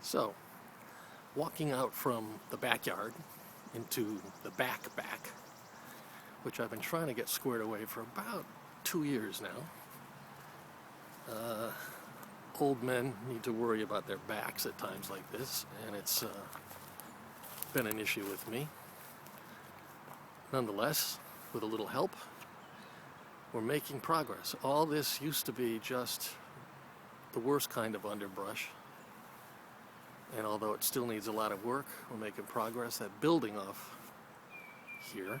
So, walking out from the backyard into the back, which I've been trying to get squared away for about 2 years now. Old men need to worry about their backs at times like this, and it's been an issue with me. Nonetheless, with a little help, we're making progress. All this used to be just the worst kind of underbrush, and although it still needs a lot of work, we're making progress. That building off here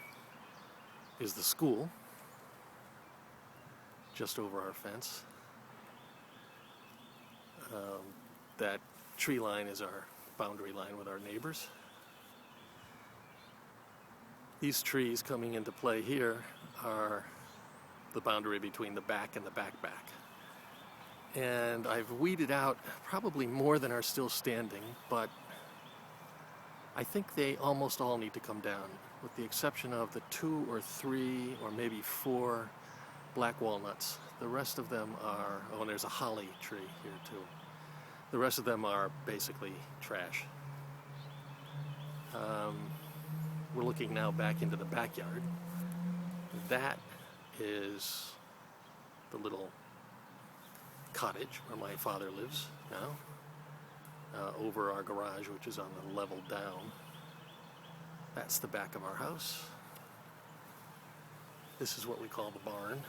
is the school, just over our fence. That tree line is our boundary line with our neighbors. These trees coming into play here are the boundary between the back and the back. And I've weeded out probably more than are still standing, but I think they almost all need to come down, with the exception of the 2 or 3 or maybe 4 black walnuts. The rest of them are, oh, and there's a holly tree here too. The rest of them are basically trash. We're looking now back into the backyard. That is the little cottage where my father lives now, over our garage, which is on the level down. That's the back of our house. This is what we call the barn.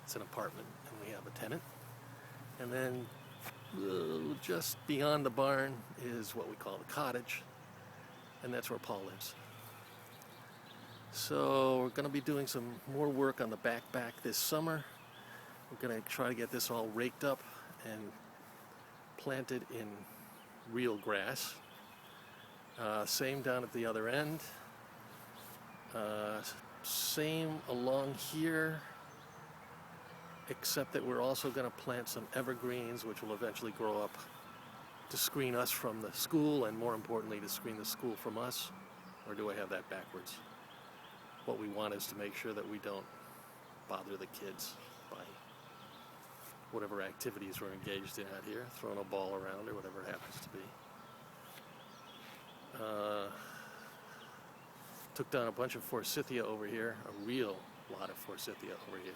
It's an apartment, and we have a tenant. And then just beyond the barn is what we call the cottage, and that's where Paul lives. So we're going to be doing some more work on the back this summer. We're going to try to get this all raked up and planted in real grass. Same down at the other end. Same along here, except that we're also going to plant some evergreens, which will eventually grow up to screen us from the school, and more importantly, to screen the school from us. Or do I have that backwards? What we want is to make sure that we don't bother the kids by whatever activities we're engaged in out here, throwing a ball around or whatever it happens to be. Took down a bunch of forsythia over here, a real lot of forsythia over here,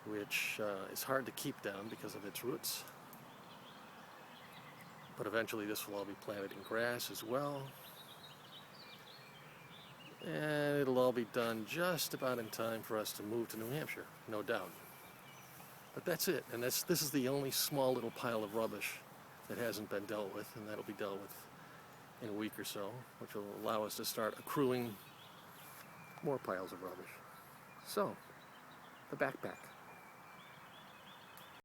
which is hard to keep down because of its roots. But eventually this will all be planted in grass as well. And it'll all be done just about in time for us to move to New Hampshire, no doubt. But that's it, and this is the only small little pile of rubbish that hasn't been dealt with, and that'll be dealt with in a week or so, which will allow us to start accruing more piles of rubbish. So, the back.